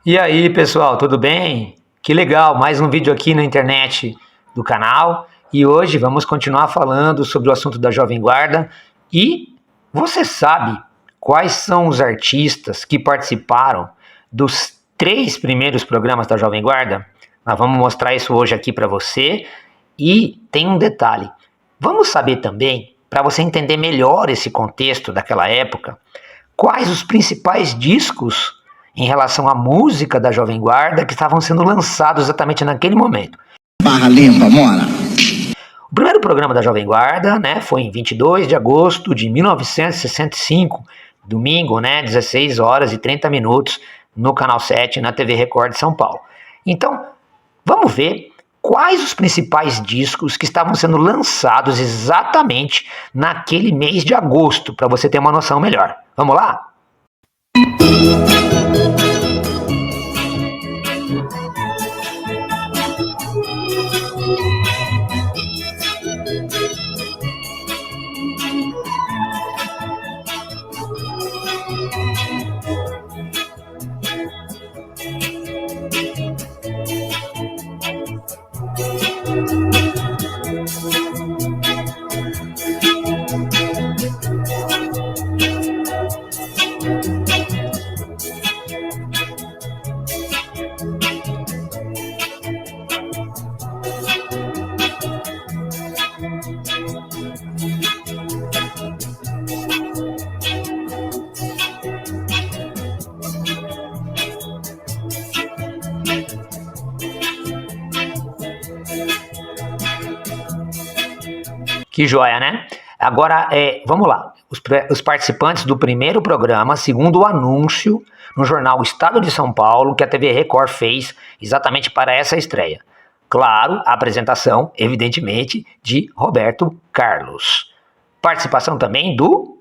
E aí, pessoal, tudo bem? Que legal, mais um vídeo aqui na internet do canal. E hoje vamos continuar falando sobre o assunto da Jovem Guarda. E você sabe quais são os artistas que participaram dos 3 primeiros programas da Jovem Guarda? Nós vamos mostrar isso hoje aqui para você. E tem um detalhe: vamos saber também, para você entender melhor esse contexto daquela época, quais os principais discos em relação à música da Jovem Guarda que estavam sendo lançados exatamente naquele momento. Barra limpa, mora. O primeiro programa da Jovem Guarda, foi em 22 de agosto de 1965, domingo, 16 horas e 30 minutos, no Canal 7, na TV Record de São Paulo. Então, vamos ver quais os principais discos que estavam sendo lançados exatamente naquele mês de agosto, para você ter uma noção melhor. Vamos lá? Que joia, né? Agora, vamos lá. Os participantes do primeiro programa, segundo o anúncio no jornal Estado de São Paulo, que a TV Record fez exatamente para essa estreia. Claro, a apresentação, evidentemente, de Roberto Carlos. Participação também do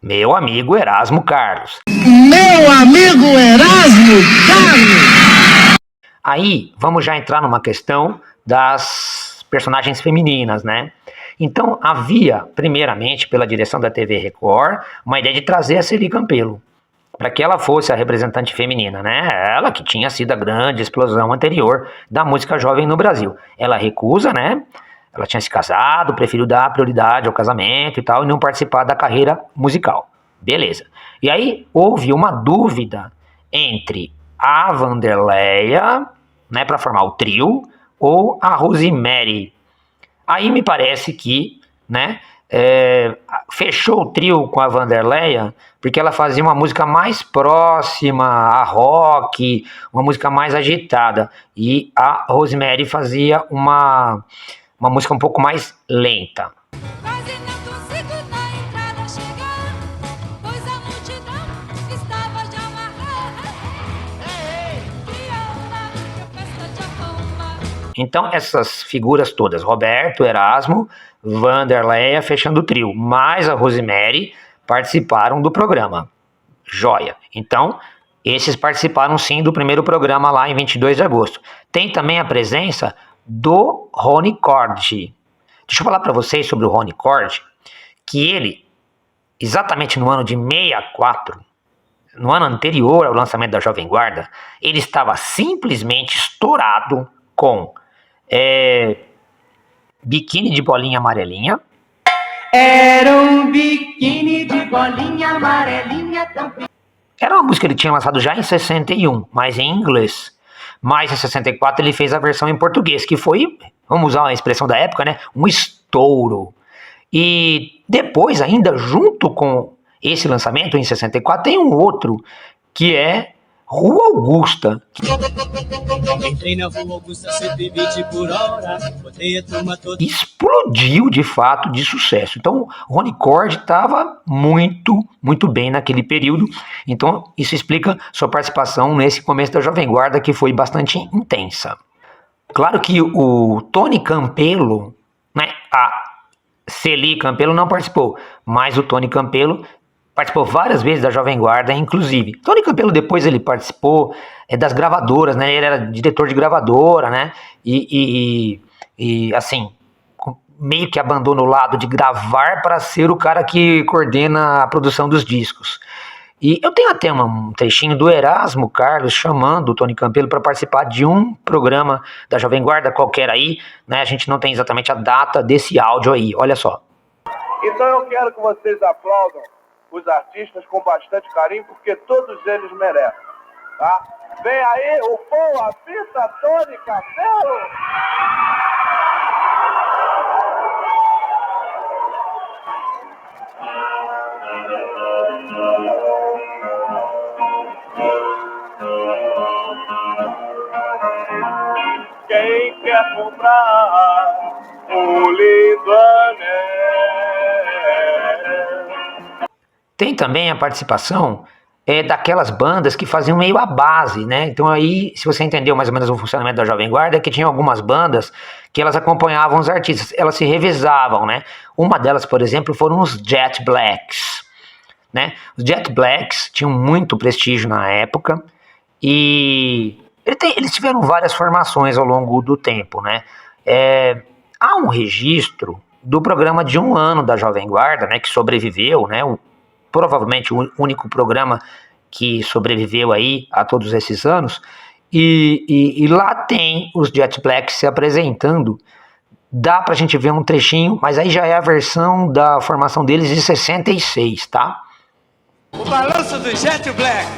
meu amigo Erasmo Carlos. Meu amigo Erasmo Carlos! Aí, vamos já entrar numa questão das personagens femininas, né? Então, havia, primeiramente, pela direção da TV Record, uma ideia de trazer a Celi Campelo, para que ela fosse a representante feminina, né? Ela que tinha sido a grande explosão anterior da música jovem no Brasil. Ela recusa, né? Ela tinha se casado, preferiu dar prioridade ao casamento e tal, e não participar da carreira musical. Beleza. E aí, houve uma dúvida entre a Wanderleia, né, para formar o trio, ou a Rosemary. Aí me parece que, fechou o trio com a Wanderleia, porque ela fazia uma música mais próxima a rock, uma música mais agitada, e a Rosemary fazia uma música um pouco mais lenta. Quase não consigo na entrada chegar, pois a multidão estava já amarrada. Crioula, que festa de arromba. Então, essas figuras todas, Roberto, Erasmo, Wanderleia, fechando o trio, mais a Rosemary, participaram do programa. Joia. Então, esses participaram sim do primeiro programa lá em 22 de agosto. Tem também a presença do Rony Cordi. Deixa eu falar para vocês sobre o Rony Cordi, que ele, exatamente no ano de 64, no ano anterior ao lançamento da Jovem Guarda, ele estava simplesmente estourado com Biquíni de Bolinha Amarelinha. Era um biquíni de bolinha amarelinha tão pequena. Era uma música que ele tinha lançado já em 61, mas em inglês. Mas em 64 ele fez a versão em português, que foi, vamos usar uma expressão da época, né, um estouro. E depois, ainda junto com esse lançamento, em 64, tem um outro, que é Rua Augusta. Entrei na Rua Augusta 120 por hora, botei a turma toda. Explodiu de fato de sucesso. Então, o Rony Cordi estava muito bem naquele período. Então, isso explica sua participação nesse começo da Jovem Guarda, que foi bastante intensa. Claro que o Tony Campelo, a Celi Campelo não participou, mas o Tony Campelo participou várias vezes da Jovem Guarda, inclusive. Tony Campelo depois ele participou das gravadoras, né? Ele era diretor de gravadora, né? E assim, meio que abandona o lado de gravar para ser o cara que coordena a produção dos discos. E eu tenho até um trechinho do Erasmo Carlos chamando o Tony Campelo para participar de um programa da Jovem Guarda qualquer aí, né? A gente não tem exatamente a data desse áudio aí, olha só. Então eu quero que vocês aplaudam os artistas com bastante carinho, porque todos eles merecem, tá? Vem aí o Pô, a Fita, Tony Campelo! Quem quer comprar um lindo anel? Tem também a participação daquelas bandas que faziam meio a base, né? Então aí, se você entendeu mais ou menos o funcionamento da Jovem Guarda, é que tinha algumas bandas que elas acompanhavam os artistas, elas se revezavam, né? Uma delas, por exemplo, foram os Jet Blacks, né? Os Jet Blacks tinham muito prestígio na época e eles tiveram várias formações ao longo do tempo, né? Há um registro do programa de 1 ano da Jovem Guarda, né? Que sobreviveu, né? Provavelmente o único programa que sobreviveu aí a todos esses anos, e lá tem os Jet Blacks se apresentando. Dá pra gente ver um trechinho, mas aí já é a versão da formação deles de 66, tá? O balanço do Jet Black.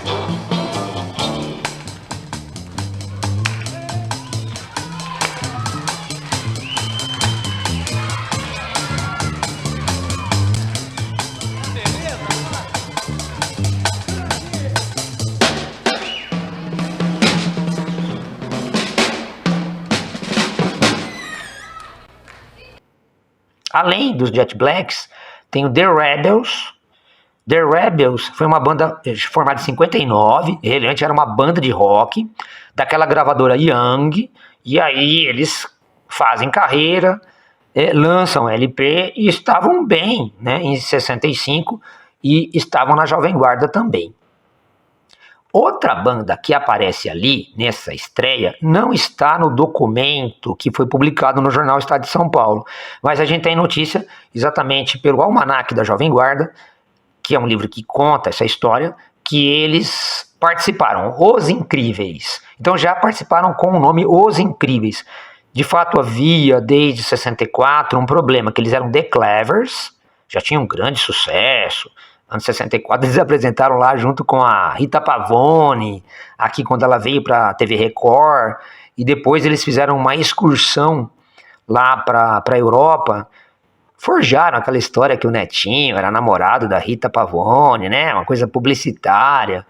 Além dos Jet Blacks, tem o The Rebels. The Rebels foi uma banda formada em 59, ele antes era uma banda de rock, daquela gravadora Young, e aí eles fazem carreira, lançam LP e estavam bem, né, em 65, e estavam na Jovem Guarda também. Outra banda que aparece ali, nessa estreia, não está no documento que foi publicado no jornal Estado de São Paulo, mas a gente tem notícia exatamente pelo Almanaque da Jovem Guarda, que é um livro que conta essa história, que eles participaram, Os Incríveis. Então já participaram com o nome Os Incríveis. De fato havia, desde 64, um problema, que eles eram The Clevers, já tinham um grande sucesso. Anos 64 eles apresentaram lá junto com a Rita Pavone, aqui quando ela veio para a TV Record, e depois eles fizeram uma excursão lá para a Europa, forjaram aquela história que o Netinho era namorado da Rita Pavone, né, uma coisa publicitária,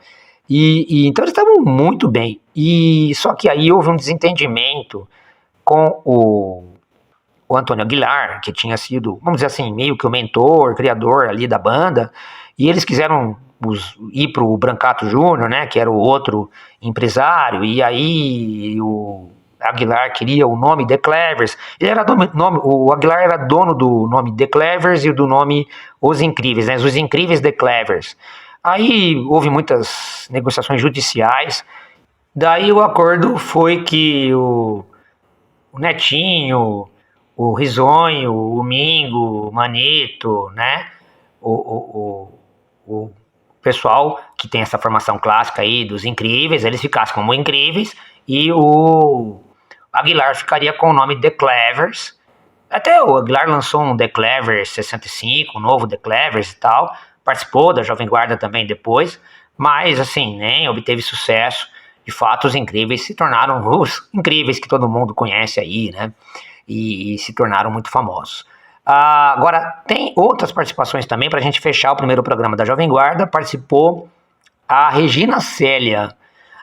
e então eles estavam muito bem, e só que aí houve um desentendimento com o Antônio Aguilar, que tinha sido, vamos dizer assim, meio que o mentor, criador ali da banda, e eles quiseram ir para o Brancato Júnior, né, que era o outro empresário, e aí o Aguilar queria o nome The Clevers. O Aguilar era dono do nome The Clevers e do nome Os Incríveis, né, Os Incríveis The Clevers. Aí houve muitas negociações judiciais, daí o acordo foi que o Netinho, o Risonho, o Mingo, o Manito, né, o pessoal que tem essa formação clássica aí dos Incríveis, eles ficassem como Incríveis, e o Aguilar ficaria com o nome The Clevers. Até o Aguilar lançou um The Clevers 65, um novo The Clevers e tal, participou da Jovem Guarda também depois, mas assim, nem obteve sucesso. De fato, os Incríveis se tornaram os Incríveis que todo mundo conhece aí, né, e se tornaram muito famosos. Agora, tem outras participações também, para a gente fechar o primeiro programa da Jovem Guarda. Participou a Regina Célia.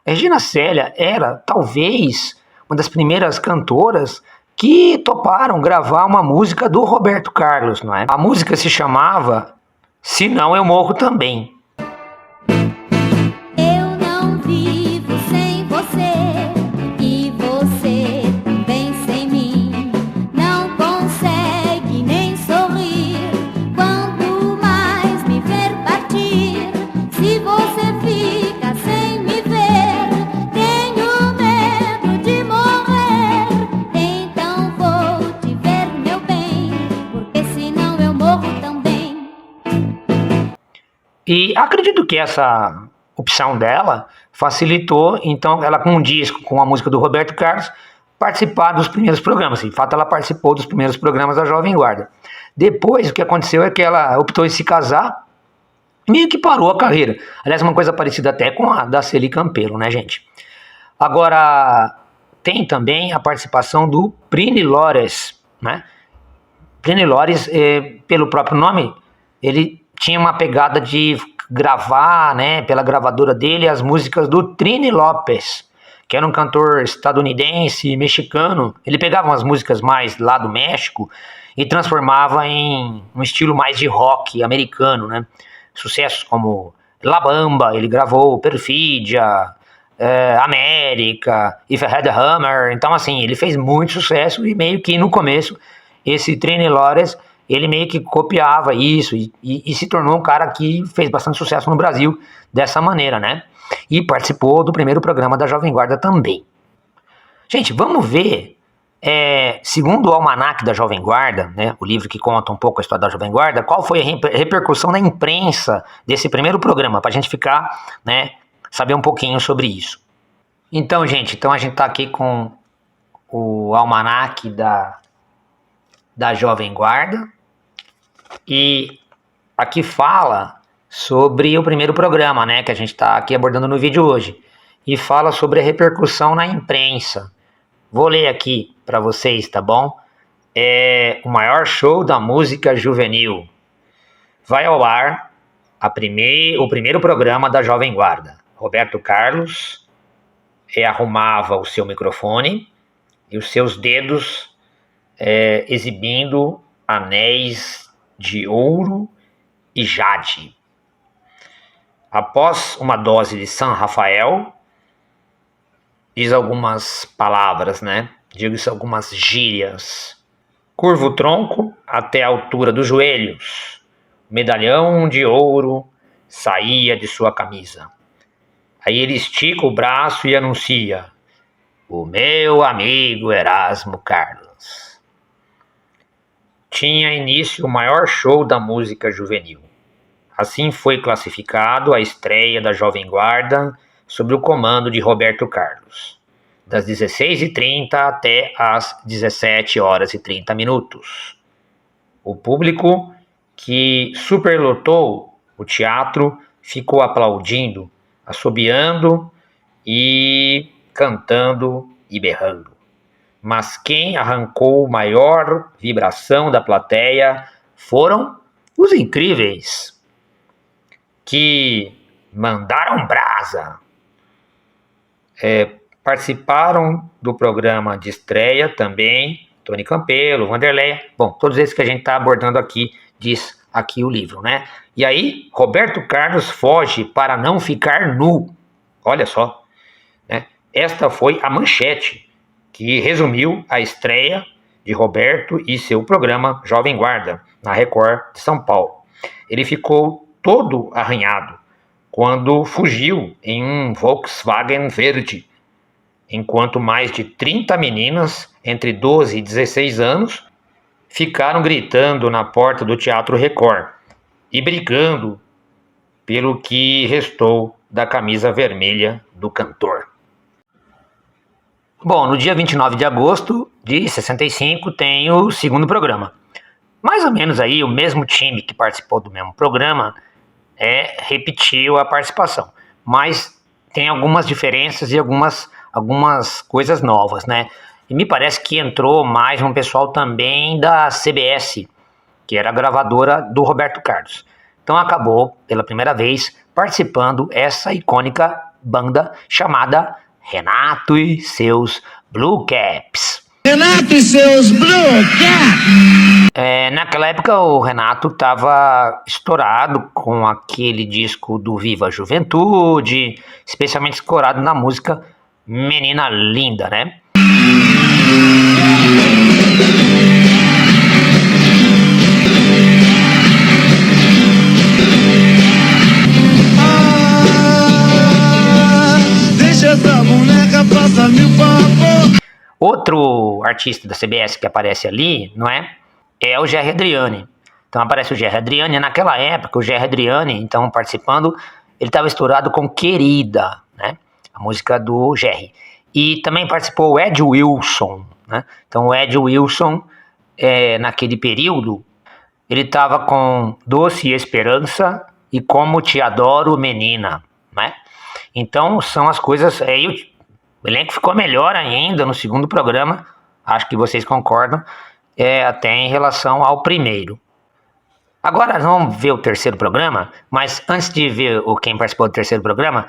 A Regina Célia era, talvez, uma das primeiras cantoras que toparam gravar uma música do Roberto Carlos, não é? A música se chamava Se Não Eu Morro Também. Eu não vivo sem você e você também sem mim. Não consegue nem sorrir quando mais me ver partir. Se você fica sem me ver, tenho medo de morrer. Então vou te ver, meu bem, porque senão eu morro também. E acredito que essa opção dela facilitou, então, ela com um disco, com a música do Roberto Carlos, participar dos primeiros programas. De fato, ela participou dos primeiros programas da Jovem Guarda. Depois, o que aconteceu é que ela optou em se casar, meio que parou a carreira. Aliás, uma coisa parecida até com a da Celi Campelo, né, gente? Agora, tem também a participação do Prini Lores, né? Prini Lores, pelo próprio nome, ele tinha uma pegada de gravar, né, pela gravadora dele, as músicas do Trini Lopes, que era um cantor estadunidense, mexicano. Ele pegava umas músicas mais lá do México e transformava em um estilo mais de rock americano, né? Sucessos como La Bamba, ele gravou Perfídia, América, If I Had a Hammer. Então, assim, ele fez muito sucesso e meio que no começo, esse Trini Lores, ele meio que copiava isso e se tornou um cara que fez bastante sucesso no Brasil dessa maneira, né? E participou do primeiro programa da Jovem Guarda também. Gente, vamos ver, segundo o Almanac da Jovem Guarda, né, o livro que conta um pouco a história da Jovem Guarda, qual foi a repercussão na imprensa desse primeiro programa, para a gente ficar, né, saber um pouquinho sobre isso. Então, gente, a gente está aqui com o Almanac da Jovem Guarda, e aqui fala sobre o primeiro programa, né, que a gente está aqui abordando no vídeo hoje, e fala sobre a repercussão na imprensa. Vou ler aqui para vocês, tá bom? É o maior show da música juvenil. Vai ao ar o primeiro programa da Jovem Guarda. Roberto Carlos arrumava o seu microfone e os seus dedos exibindo anéis de ouro e jade. Após uma dose de San Rafael, diz algumas palavras, né? Diz algumas gírias. Curva o tronco até a altura dos joelhos. Medalhão de ouro saía de sua camisa. Aí ele estica o braço e anuncia: o meu amigo Erasmo Carlos. Tinha início o maior show da música juvenil. Assim foi classificado a estreia da Jovem Guarda sob o comando de Roberto Carlos, das 16h30 até as 17h30. O público, que superlotou o teatro, ficou aplaudindo, assobiando e cantando e berrando. Mas quem arrancou maior vibração da plateia foram os incríveis, que mandaram brasa. Participaram do programa de estreia também Tony Campelo, Vanderlei, bom, todos esses que a gente está abordando aqui, diz aqui o livro, né? E aí, Roberto Carlos foge para não ficar nu. Olha só, né? Esta foi a manchete que resumiu a estreia de Roberto e seu programa Jovem Guarda, na Record de São Paulo. Ele ficou todo arranhado quando fugiu em um Volkswagen verde, enquanto mais de 30 meninas entre 12 e 16 anos ficaram gritando na porta do Teatro Record e brigando pelo que restou da camisa vermelha do cantor. Bom, no dia 29 de agosto de 65 tem o segundo programa. Mais ou menos aí o mesmo time que participou do mesmo programa repetiu a participação, mas tem algumas diferenças e algumas coisas novas, né? E me parece que entrou mais um pessoal também da CBS, que era a gravadora do Roberto Carlos. Então acabou, pela primeira vez, participando essa icônica banda chamada Renato e seus Blue Caps. Renato e seus Blue Caps! Naquela época o Renato estava estourado com aquele disco do Viva a Juventude, especialmente escorado na música Menina Linda, né? Deixa essa boneca passar mil favor. Outro artista da CBS que aparece ali, não é? É o Jerry Adriani. Então aparece o Gerry Adriani. Naquela época, o Gerry Adriani, então participando, ele estava estourado com Querida, né? A música do Gerry. E também participou o Ed Wilson, né? Então o Ed Wilson, naquele período, ele estava com Doce Esperança e Como Te Adoro, Menina, né? Então são as coisas... o elenco ficou melhor ainda no segundo programa, acho que vocês concordam, até em relação ao primeiro. Agora vamos ver o terceiro programa, mas antes de ver quem participou do terceiro programa,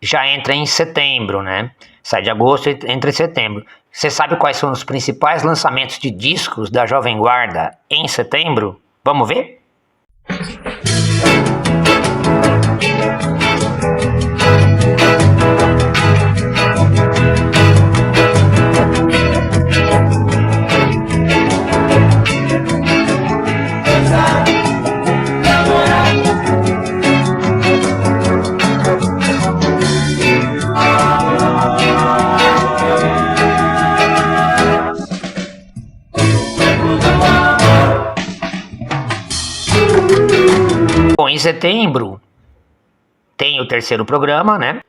já entra em setembro, né? Sai de agosto e entra em setembro. Você sabe quais são os principais lançamentos de discos da Jovem Guarda em setembro? Vamos ver? Bom, em setembro tem o terceiro programa, né?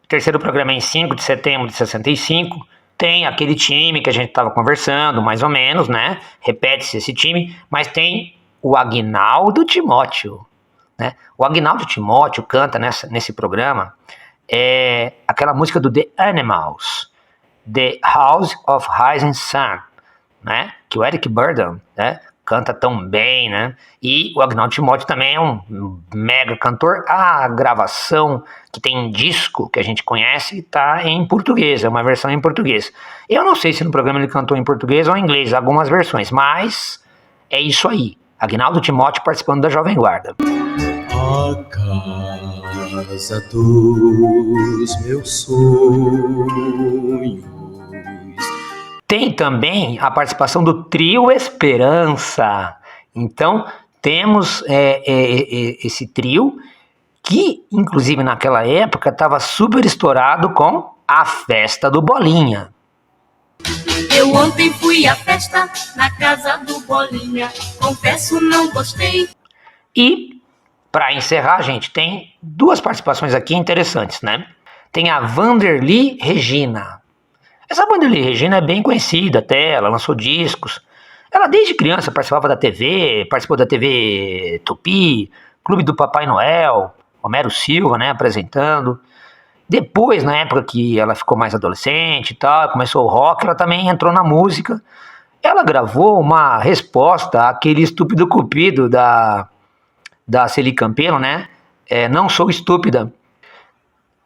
O terceiro programa é em 5 de setembro de 65. Tem aquele time que a gente estava conversando, mais ou menos, né? Repete-se esse time, mas tem o Aguinaldo Timóteo, né? O Aguinaldo Timóteo canta nesse programa aquela música do The Animals, The House of Rising Sun, né? Que o Eric Burdon, né, canta tão bem, né? E o Aguinaldo Timóteo também é um mega cantor. A gravação que tem em disco, que a gente conhece, tá em português, é uma versão em português. Eu não sei se no programa ele cantou em português ou em inglês, algumas versões, mas é isso aí. Aguinaldo Timóteo participando da Jovem Guarda. A casa dos meus sonhos. Tem também a participação do Trio Esperança. Então, temos esse trio que, inclusive, naquela época, estava super estourado com A Festa do Bolinha. Eu ontem fui à festa na casa do Bolinha, confesso não gostei. E, para encerrar, gente, tem duas participações aqui interessantes, né? Tem a Vanderly Regina. Essa Vanderly Regina é bem conhecida até, ela lançou discos. Ela desde criança participava da TV, participou da TV Tupi, Clube do Papai Noel, Homero Silva, né, apresentando. Depois, na época que ela ficou mais adolescente e tal, começou o rock, ela também entrou na música. Ela gravou uma resposta àquele Estúpido Cupido da Celi Campelo, né? Não Sou Estúpida.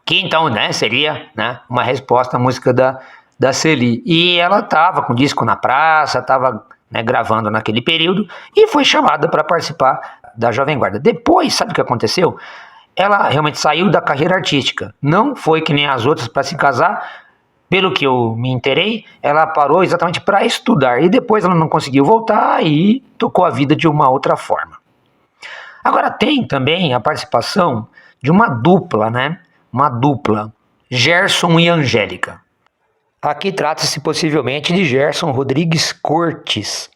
Que então, né, seria, né, uma resposta à música da Celi. E ela estava com disco na praça, estava, né, gravando naquele período e foi chamada para participar da Jovem Guarda. Depois, sabe o que aconteceu? Ela realmente saiu da carreira artística. Não foi que nem as outras para se casar. Pelo que eu me inteirei, ela parou exatamente para estudar. E depois ela não conseguiu voltar e tocou a vida de uma outra forma. Agora tem também a participação de uma dupla, né? Uma dupla, Gerson e Angélica. Aqui trata-se possivelmente de Gerson Rodrigues Cortes,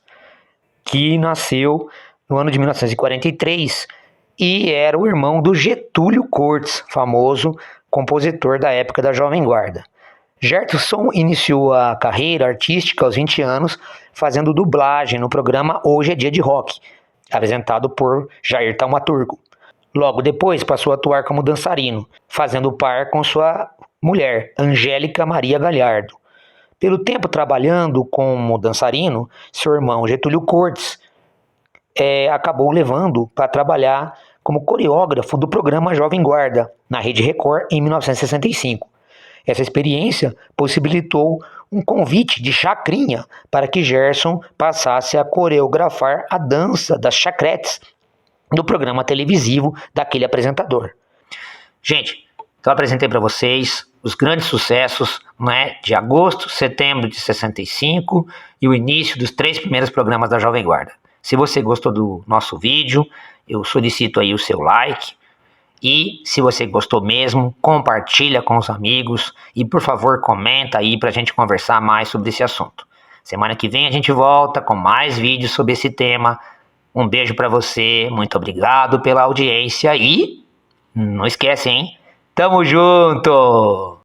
que nasceu no ano de 1943 e era o irmão do Getúlio Cortes, famoso compositor da época da Jovem Guarda. Gerson iniciou a carreira artística aos 20 anos, fazendo dublagem no programa Hoje é Dia de Rock, apresentado por Jair Taumaturgo. Logo depois passou a atuar como dançarino, fazendo par com sua mulher, Angélica Maria Galhardo. Pelo tempo trabalhando como dançarino, seu irmão Getúlio Cortes acabou levando para trabalhar como coreógrafo do programa Jovem Guarda, na Rede Record, em 1965. Essa experiência possibilitou um convite de chacrinha para que Gerson passasse a coreografar a dança das chacretes do programa televisivo daquele apresentador. Gente, então eu apresentei para vocês os grandes sucessos, né, de agosto, setembro de 65 e o início dos 3 primeiros programas da Jovem Guarda. Se você gostou do nosso vídeo, eu solicito aí o seu like. E se você gostou mesmo, compartilha com os amigos e, por favor, comenta aí pra gente conversar mais sobre esse assunto. Semana que vem a gente volta com mais vídeos sobre esse tema. Um beijo pra você, muito obrigado pela audiência e não esquece, hein? Tamo junto!